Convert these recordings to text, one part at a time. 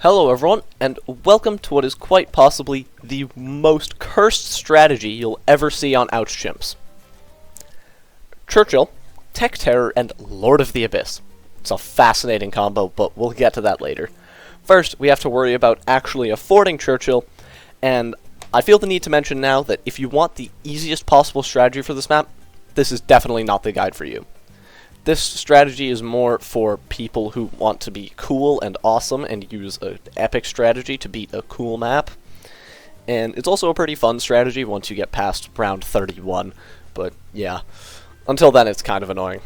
Hello everyone, and welcome to what is quite possibly the most cursed strategy you'll ever see on Ouch Chimps. Churchill, Tech Terror, and Lord of the Abyss. It's a fascinating combo, but we'll get to that later. First, we have to worry about actually affording Churchill, and I feel the need to mention now that if you want the easiest possible strategy for this map, this is definitely not the guide for you. This strategy is more for people who want to be cool and awesome and use an epic strategy to beat a cool map. And it's also a pretty fun strategy once you get past round 31, but yeah, until then it's kind of annoying.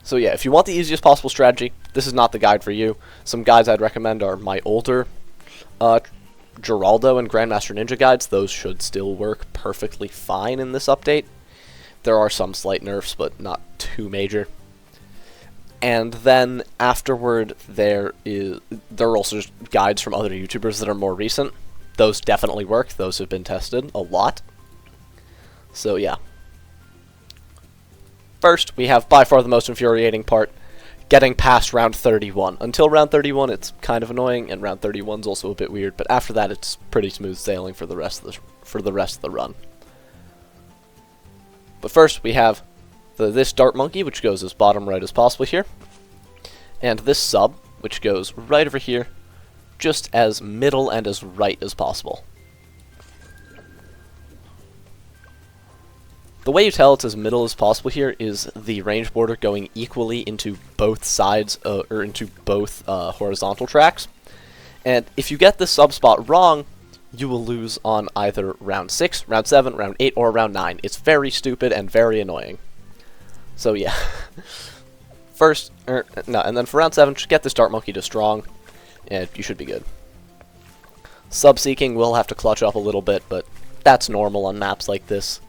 So yeah, if you want the easiest possible strategy, this is not the guide for you. Some guides I'd recommend are my older Geraldo and Grandmaster Ninja guides. Those should still work perfectly fine in this update. There are some slight nerfs, but not too major. And then afterward, there are also just guides from other YouTubers that are more recent. Those definitely work. Those have been tested a lot. So yeah. First, we have by far the most infuriating part, getting past round 31. Until round 31, it's kind of annoying, and round 31 is also a bit weird. But after that, it's pretty smooth sailing for the rest of the run. But first, we have this dart monkey, which goes as bottom right as possible here. And this sub, which goes right over here, just as middle and as right as possible. The way you tell it's as middle as possible here is the range border going equally into both sides, or into both horizontal tracks. And if you get this sub spot wrong, you will lose on either round 6, round 7, round 8, or round 9. It's very stupid and very annoying. So yeah. And then for round 7, just get this dart monkey to strong, and you should be good. Sub-seeking will have to clutch up a little bit, but that's normal on maps like this.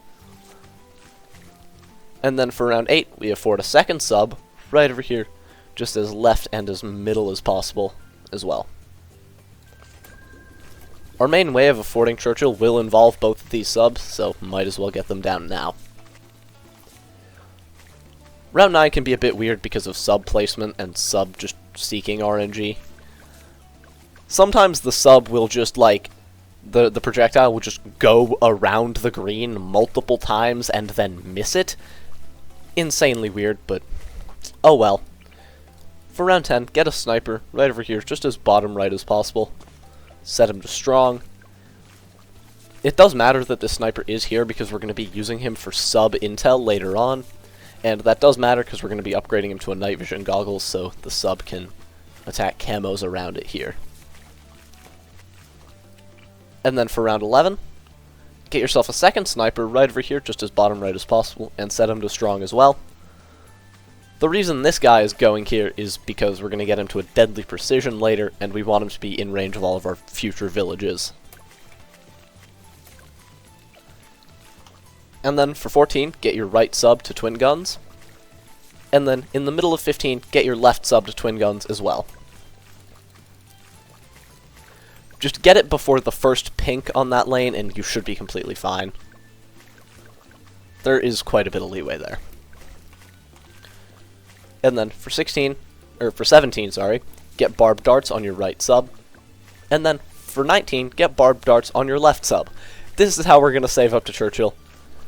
And then for round 8, we afford a second sub, right over here, just as left and as middle as possible as well. Our main way of affording Churchill will involve both of these subs, so might as well get them down now. Round 9 can be a bit weird because of sub placement and sub just seeking RNG. Sometimes the sub will just, like, the projectile will just go around the green multiple times and then miss it. Insanely weird, but oh well. For round 10, get a sniper right over here, just as bottom right as possible. Set him to strong. It does matter that this sniper is here because we're going to be using him for sub intel later on. And that does matter because we're going to be upgrading him to a night vision goggles so the sub can attack camos around it here. And then for round 11, get yourself a second sniper right over here just as bottom right as possible and set him to strong as well. The reason this guy is going here is because we're going to get him to a deadly precision later, and we want him to be in range of all of our future villages. And then for 14, get your right sub to twin guns. And then in the middle of 15, get your left sub to twin guns as well. Just get it before the first pink on that lane, and you should be completely fine. There is quite a bit of leeway there. And then for 17, get barbed darts on your right sub. And then for 19, get barbed darts on your left sub. This is how we're going to save up to Churchill,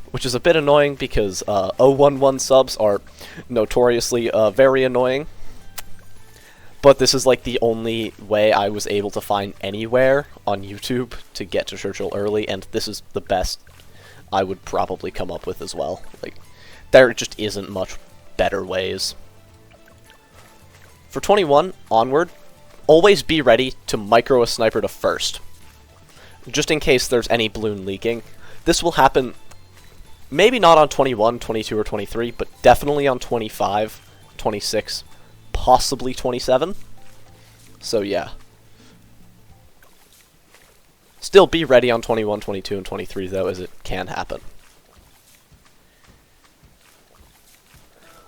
which is a bit annoying because 011 subs are notoriously very annoying. But this is like the only way I was able to find anywhere on YouTube to get to Churchill early, and this is the best I would probably come up with as well. Like, there just isn't much better ways. For 21 onward, always be ready to micro a sniper to first, just in case there's any bloon leaking. This will happen maybe not on 21, 22, or 23, but definitely on 25, 26, possibly 27. So yeah. Still be ready on 21, 22, and 23 though, as it can happen.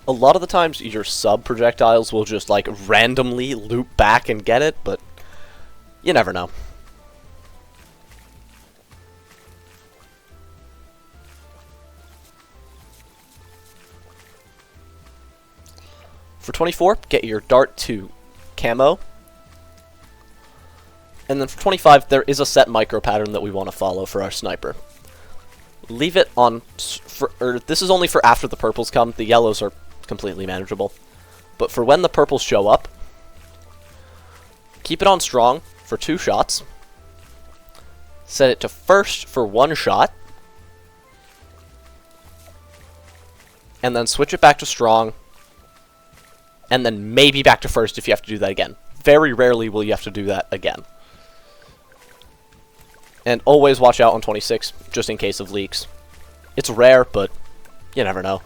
A lot of the times, your sub-projectiles will just, like, randomly loop back and get it, but you never know. For 24, get your dart to camo. And then for 25, there is a set micro pattern that we want to follow for our sniper. Leave it on, this is only for after the purples come. The yellows are completely manageable. But for when the purples show up, keep it on strong for 2 shots. Set it to first for 1 shot. And then switch it back to strong. And then maybe back to first if you have to do that again. Very rarely will you have to do that again. And always watch out on 26, just in case of leaks. It's rare, but you never know.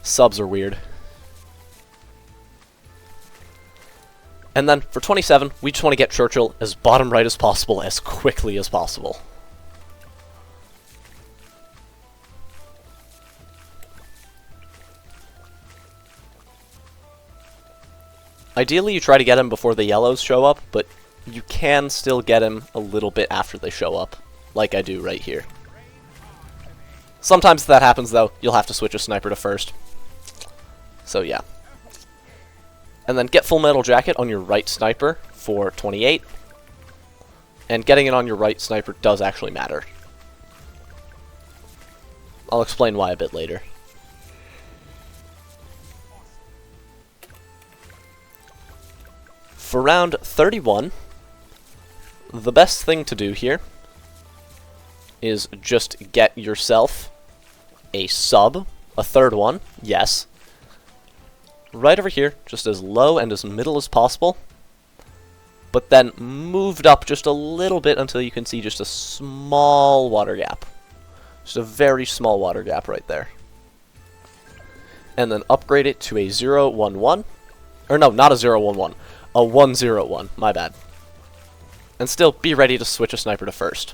Subs are weird. And then for 27, we just want to get Churchill as bottom right as possible, as quickly as possible. Ideally, you try to get him before the yellows show up, but you can still get him a little bit after they show up, like I do right here. Sometimes if that happens, though, you'll have to switch a sniper to first. So yeah. And then get full metal jacket on your right sniper for 28. And getting it on your right sniper does actually matter. I'll explain why a bit later. For round 31, the best thing to do here is just get yourself a sub, a third one, yes, right over here, just as low and as middle as possible, but then moved up just a little bit until you can see just a small water gap. Just a very small water gap right there. And then upgrade it to a 011, or no, not a 011, a 101, my bad. And still be ready to switch a sniper to first.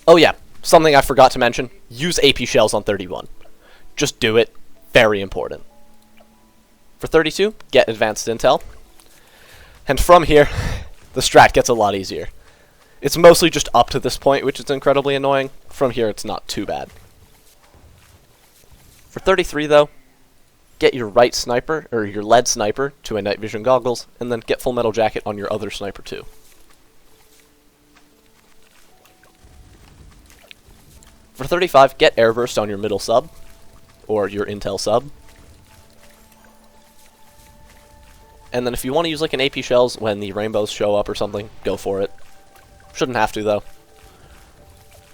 Oh yeah, something I forgot to mention, use AP shells on 31. Just do it, very important. For 32, get advanced intel. And from here, the strat gets a lot easier. It's mostly just up to this point, which is incredibly annoying. From here, it's not too bad. For 33 though, get your right sniper, or your lead sniper, to a night vision goggles, and then get full metal jacket on your other sniper too. For 35, get airburst on your middle sub, or your intel sub. And then if you want to use like an AP shells when the rainbows show up or something, go for it. Shouldn't have to though.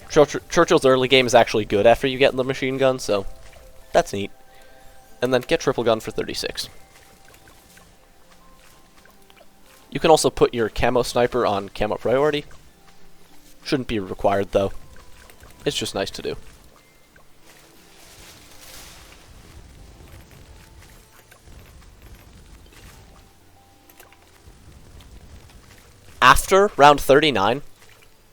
Churchill's early game is actually good after you get the machine gun, so that's neat. And then get triple gun for 36. You can also put your camo sniper on camo priority. Shouldn't be required though. It's just nice to do. After round 39,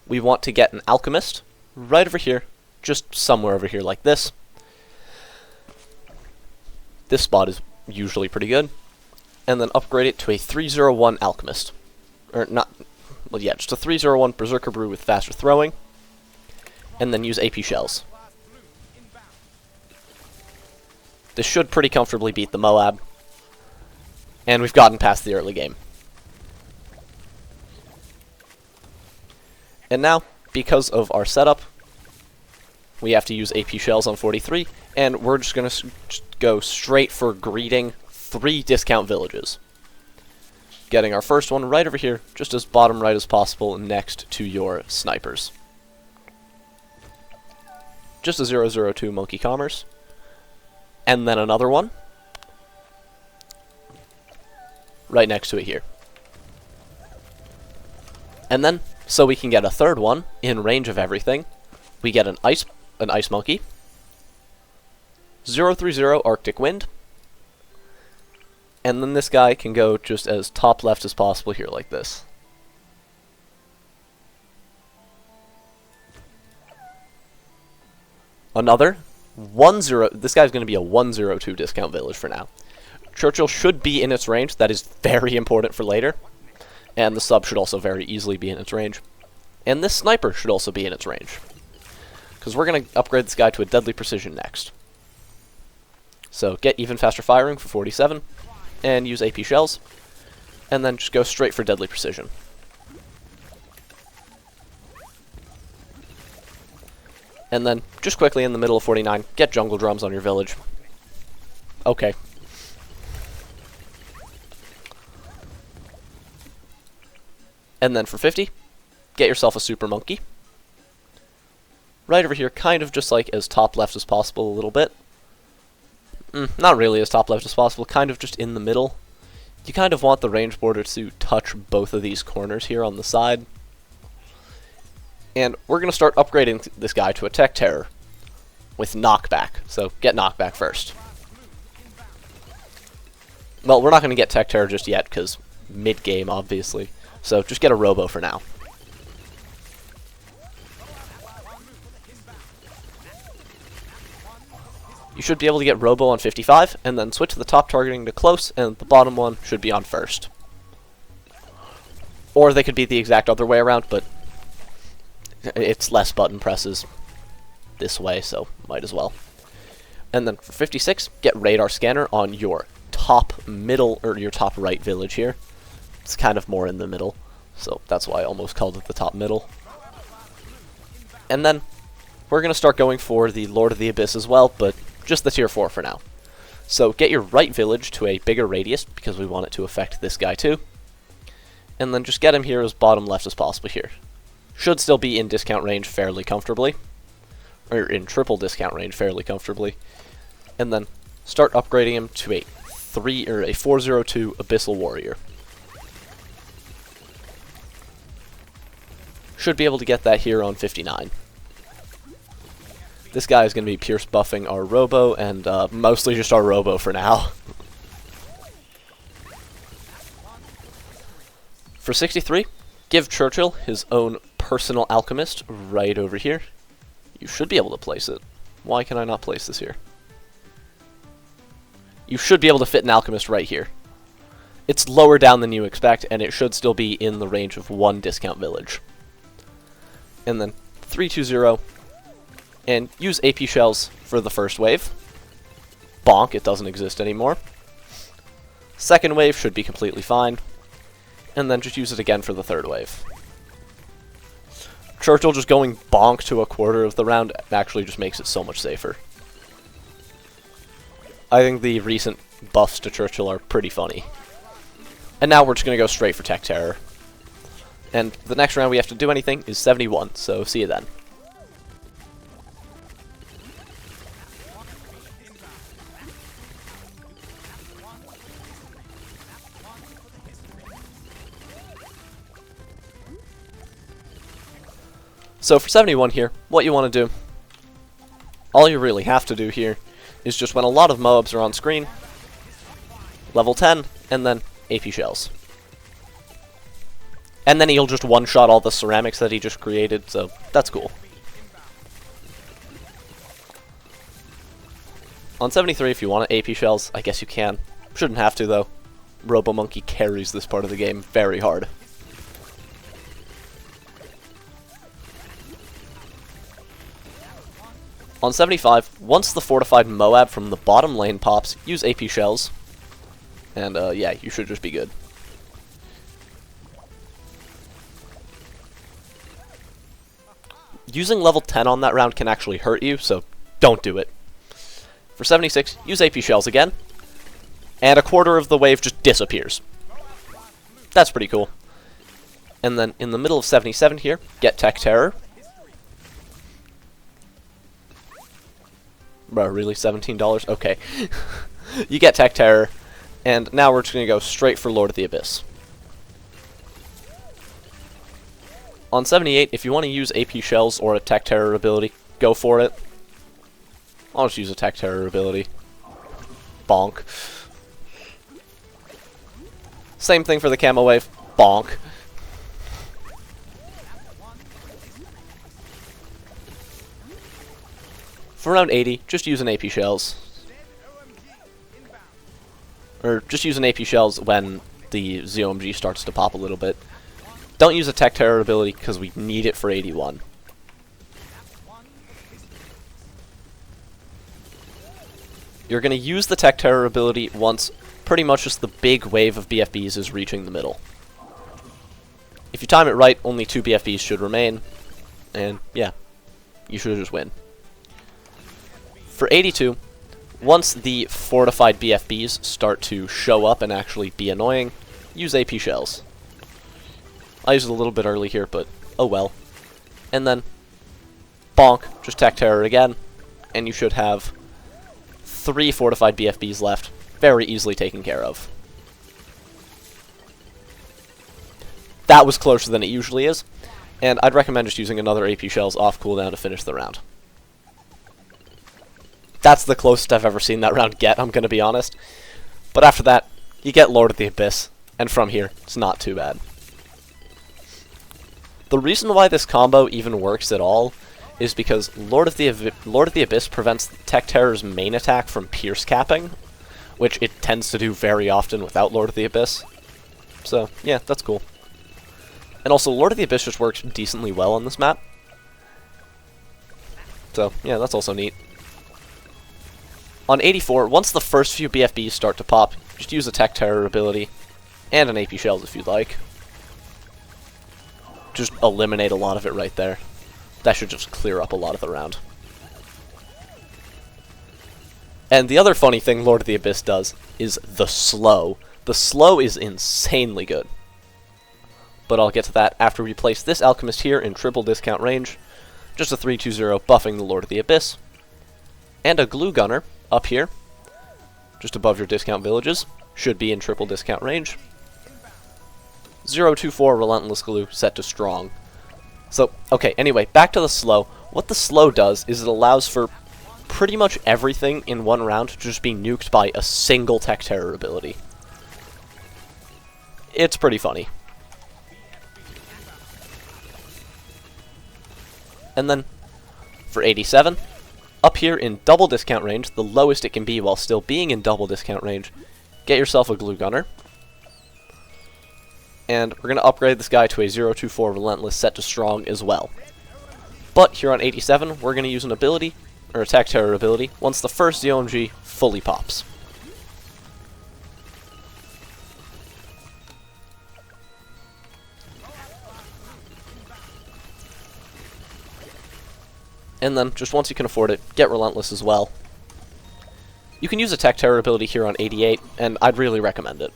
we want to get an alchemist right over here, just somewhere over here like this. This spot is usually pretty good. And then upgrade it to a 301 alchemist. Or not, well yeah, just a 301 berserker brew with faster throwing. And then use AP shells. This should pretty comfortably beat the Moab. And we've gotten past the early game. And now, because of our setup, we have to use AP shells on 43, and we're just going to go straight for greeting 3 discount villages. Getting our first one right over here, just as bottom right as possible, next to your snipers. Just a 002 Monkey Commerce. And then another one. Right next to it here. And then, so we can get a third one in range of everything, we get an ice monkey, 030 Arctic Wind, and then this guy can go just as top left as possible here like this. Another this guy's going to be a 102 discount village for now. Churchill should be in its range. That is very important for later. And the sub should also very easily be in its range. And this sniper should also be in its range. Because we're going to upgrade this guy to a deadly precision next. So get even faster firing for 47. And use AP shells. and then just go straight for Deadly Precision. And then, just quickly in the middle of 49, get Jungle Drums on your village. Okay. And then for 50, get yourself a Super Monkey. Right over here, kind of just like as top left as possible a little bit. Not really as top left as possible, kind of just in the middle. You kind of want the range border to touch both of these corners here on the side. And we're going to start upgrading this guy to a Tech Terror with Knockback. So get Knockback first. Well, we're not going to get Tech Terror just yet, because mid-game, obviously. So just get a Robo for now. You should be able to get Robo on 55, and then switch the top targeting to close, and the bottom one should be on first. Or they could be the exact other way around, but it's less button presses this way, so might as well. And then for 56, get Radar Scanner on your top middle, or your top right village here. It's kind of more in the middle, so that's why I almost called it the top middle. And then we're going to start going for the Lord of the Abyss as well, but just the tier 4 for now. So get your right village to a bigger radius, because we want it to affect this guy too. And then just get him here as bottom left as possible here. Should still be in discount range fairly comfortably. Or in triple discount range fairly comfortably. And then start upgrading him to a 402 Abyssal Warrior. Should be able to get that here on 59. This guy is going to be Pierce buffing our Robo, and mostly just our Robo for now. For 63, give Churchill his own personal alchemist right over here. You should be able to place it. Why can I not place this here? You should be able to fit an alchemist right here. It's lower down than you expect, and it should still be in the range of one discount village. And then 320, and use AP shells for the first wave. Bonk, it doesn't exist anymore. Second wave should be completely fine. And then just use it again for the third wave. Churchill just going bonk to a quarter of the round actually just makes it so much safer. I think the recent buffs to Churchill are pretty funny. And now we're just going to go straight for Tech Terror. And the next round we have to do anything is 71, so see you then. So for 71 here, what you want to do, all you really have to do here, is just when a lot of mobs are on screen, level 10, and then AP shells. And then he'll just one-shot all the ceramics that he just created, so that's cool. On 73, if you want AP shells, I guess you can. Shouldn't have to, though. Robo-Monkey carries this part of the game very hard. On 75, once the fortified Moab from the bottom lane pops, use AP shells. And yeah, you should just be good. Using level 10 on that round can actually hurt you, so don't do it. For 76, use AP shells again. And a quarter of the wave just disappears. That's pretty cool. And then in the middle of 77 here, get Tech Terror. Bro, really? $17? Okay. You get Tech Terror, and now we're just going to go straight for Lord of the Abyss. On 78, if you want to use AP Shells or a Tech Terror ability, go for it. I'll just use a Tech Terror ability. Bonk. Same thing for the Camo Wave. Bonk. For around 80, just use an AP Shells. Or just use an AP Shells when the ZOMG starts to pop a little bit. Don't use a Tech Terror ability because we need it for 81. You're going to use the Tech Terror ability once pretty much just the big wave of BFBs is reaching the middle. If you time it right, only 2 BFBs should remain, and yeah, you should just win. For 82, once the fortified BFBs start to show up and actually be annoying, use AP shells. I used it a little bit early here, but oh well. And then, bonk, just Tech Terror again, and you should have 3 fortified BFBs left, very easily taken care of. That was closer than it usually is, and I'd recommend just using another AP shells off cooldown to finish the round. That's the closest I've ever seen that round get, I'm going to be honest. But after that, you get Lord of the Abyss, and from here, it's not too bad. The reason why this combo even works at all is because Lord of the Abyss prevents Tech Terror's main attack from pierce capping, which it tends to do very often without Lord of the Abyss. So, yeah, that's cool. And also, Lord of the Abyss just works decently well on this map. So, yeah, that's also neat. On 84, once the first few BFBs start to pop, just use a Tech Terror ability, and an AP Shells if you'd like. Just eliminate a lot of it right there. That should just clear up a lot of the round. And the other funny thing Lord of the Abyss does is the slow. The slow is insanely good. But I'll get to that after we place this Alchemist here in triple discount range. Just a 3-2-0 buffing the Lord of the Abyss. And a Glue Gunner up here, just above your discount villages, should be in triple discount range. 0-2-4 Relentless Glue set to strong. So, okay, anyway, back to the slow. What the slow does is it allows for pretty much everything in one round to just be nuked by a single Tech Terror ability. It's pretty funny. And then, for 87, up here in double discount range, the lowest it can be while still being in double discount range, get yourself a Glue Gunner. And we're going to upgrade this guy to a 0-2-4 Relentless set to strong as well. But here on 87, we're going to use an ability, or a Tech Terror ability, once the first ZOMG fully pops. And then, just once you can afford it, get Relentless as well. You can use a Tech Terror ability here on 88, and I'd really recommend it.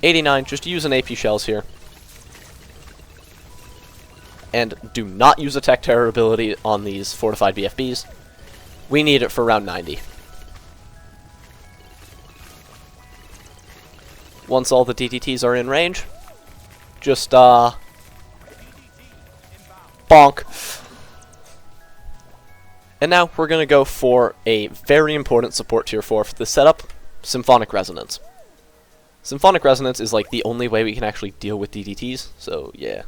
89, just use an AP Shells here. And do not use a Tech Terror ability on these fortified BFBs. We need it for round 90. Once all the DDTs are in range, just, bonk. And now we're going to go for a very important support tier 4 for this setup, Symphonic Resonance. Symphonic Resonance is like the only way we can actually deal with DDTs, so yeah.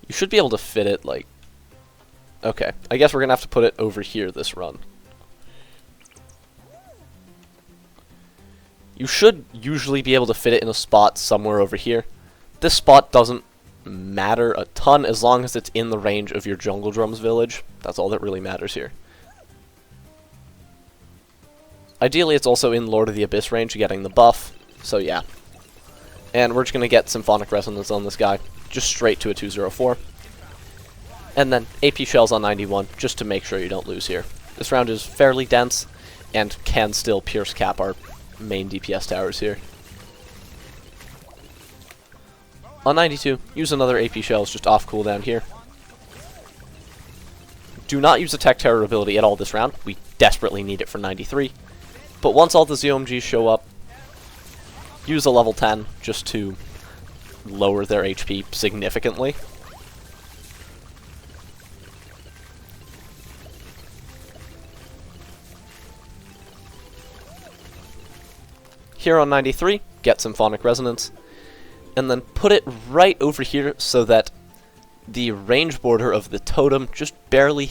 You should be able to fit it, like... Okay, I guess we're going to have to put it over here this run. You should usually be able to fit it in a spot somewhere over here. This spot doesn't matter a ton as long as it's in the range of your Jungle Drums village. That's all that really matters here. Ideally, it's also in Lord of the Abyss range, getting the buff. So yeah. And we're just going to get Symphonic Resonance on this guy, just straight to a 2-0-4. And then AP Shells on 91, just to make sure you don't lose here. This round is fairly dense, and can still pierce cap our main DPS towers here. On 92, use another AP Shells just off cooldown here. Do not use a Tech Terror ability at all this round. We desperately need it for 93. But once all the ZOMGs show up, use a level 10 just to lower their HP significantly. Here on 93, get Symphonic Resonance, and then put it right over here so that the range border of the totem just barely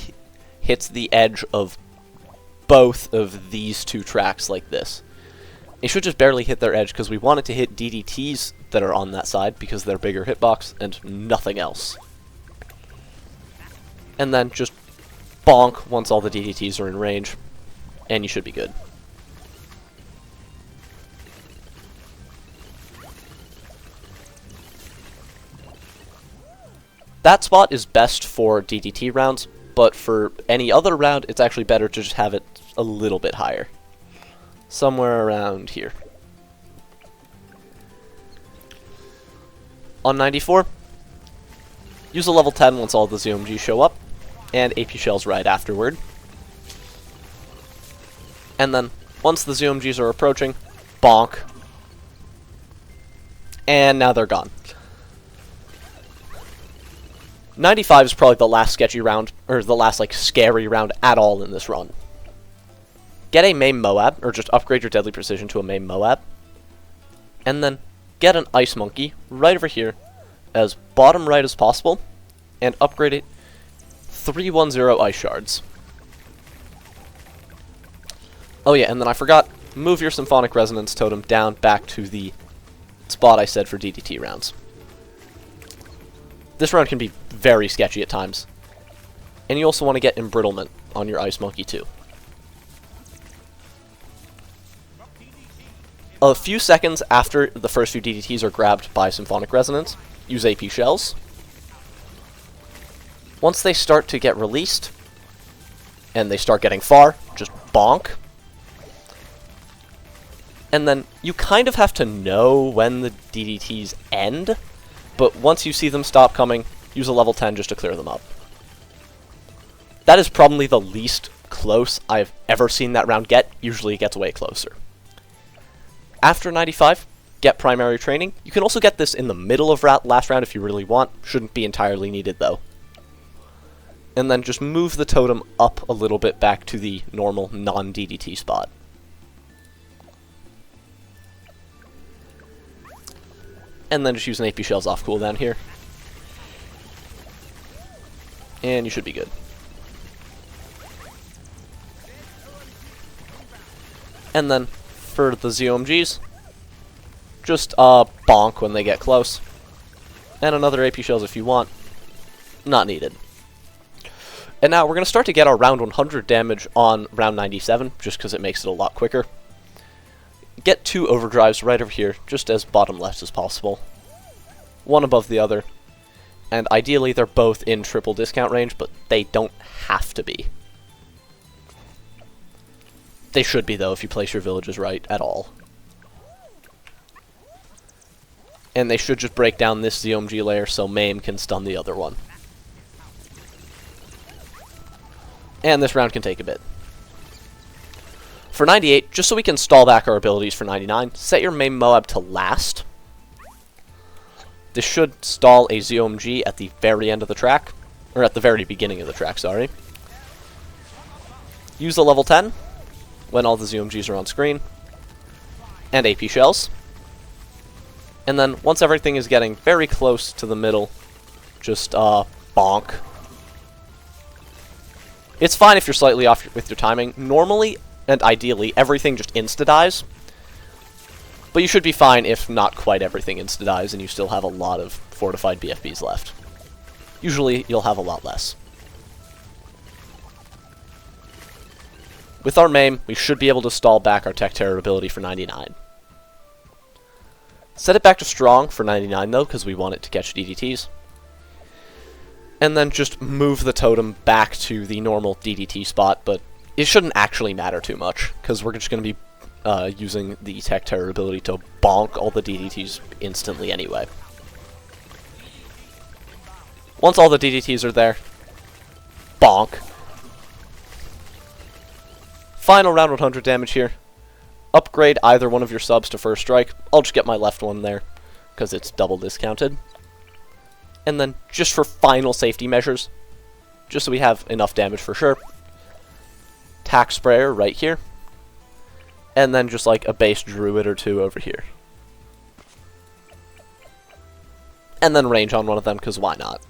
hits the edge of both of these two tracks like this. It should just barely hit their edge because we want it to hit DDTs that are on that side because they're bigger hitbox and nothing else. And then just bonk once all the DDTs are in range, and you should be good. That spot is best for DDT rounds, but for any other round, it's actually better to just have it a little bit higher. Somewhere around here. On 94, use a level 10 once all the ZOMGs show up, and AP shells right afterward. And then, once the ZOMGs are approaching, bonk. And now they're gone. 95 is probably the last sketchy round, or the last, like, scary round at all in this run. Get a main Moab, or just upgrade your Deadly Precision to a main Moab. And then, get an Ice Monkey right over here, as bottom right as possible, and upgrade it 310 Ice Shards. Oh yeah, and then I forgot, move your Symphonic Resonance totem down back to the spot I said for DDT rounds. This round can be very sketchy at times. And you also want to get Embrittlement on your Ice Monkey too. A few seconds after the first few DDTs are grabbed by Symphonic Resonance, use AP Shells. Once they start to get released, and they start getting far, just bonk. And then you kind of have to know when the DDTs end, but once you see them stop coming, use a level 10 just to clear them up. That is probably the least close I've ever seen that round get. Usually it gets way closer. After 95, get primary training. You can also get this in the middle of last round if you really want. Shouldn't be entirely needed though. And then just move the totem up a little bit back to the normal non-DDT spot. And then just use an AP Shells off cooldown here. And you should be good. And then, for the ZOMGs, just bonk when they get close. And another AP Shells if you want. Not needed. And now we're going to start to get our round 100 damage on round 97, just because it makes it a lot quicker. Get 2 overdrives right over here, just as bottom left as possible. One above the other. And ideally they're both in triple discount range, but they don't have to be. They should be though if you place your villages right at all. And they should just break down this ZOMG layer so Maim can stun the other one. And this round can take a bit. For 98, just so we can stall back our abilities for 99, set your main Moab to last. This should stall a ZOMG at the very end of the track. Or at the very beginning of the track, sorry. Use the level 10 when all the ZOMGs are on screen. And AP Shells. And then, once everything is getting very close to the middle, just bonk. It's fine if you're slightly off with your timing. Normally, and ideally, everything just insta-dies. But you should be fine if not quite everything insta-dies and you still have a lot of fortified BFBs left. Usually, you'll have a lot less. With our Maim, we should be able to stall back our Tech Terror ability for 99. Set it back to strong for 99 though, because we want it to catch DDTs. And then just move the totem back to the normal DDT spot, but it shouldn't actually matter too much, because we're just going to be using the Tech Terror ability to bonk all the DDTs instantly anyway. Once all the DDTs are there, bonk. Final round 100 damage here. Upgrade either one of your subs to first strike. I'll just get my left one there, because it's double discounted. And then, just for final safety measures, just so we have enough damage for sure, Tack Sprayer right here. And then just like a base Druid or two over here. And then range on one of them, because why not?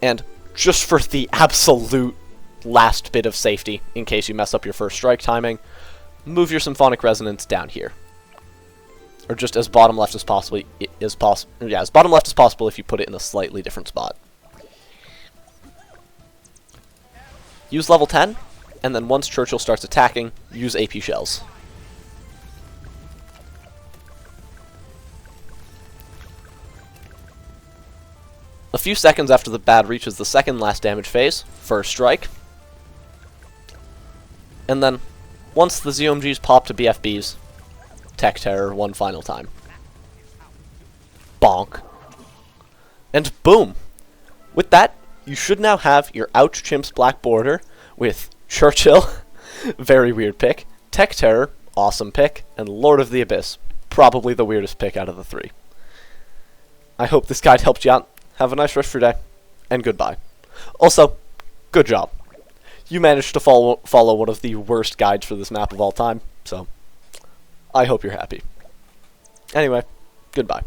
And just for the absolute last bit of safety, in case you mess up your first strike timing, move your Symphonic Resonance down here. Or just as bottom left as possible. As bottom left as possible if you put it in a slightly different spot. use level 10, and then once Churchill starts attacking, use AP shells. A few seconds after the bad reaches the second last damage phase, first strike. And then, once the ZOMGs pop to BFBs, Tech Terror one final time. Bonk. And boom! With that, you should now have your Ouch Chimps Black Border with Churchill, very weird pick, Tech Terror, awesome pick, and Lord of the Abyss, probably the weirdest pick out of the three. I hope this guide helped you out. Have a nice rest of your day, and goodbye. Also, good job. You managed to follow one of the worst guides for this map of all time, so I hope you're happy. Anyway, goodbye.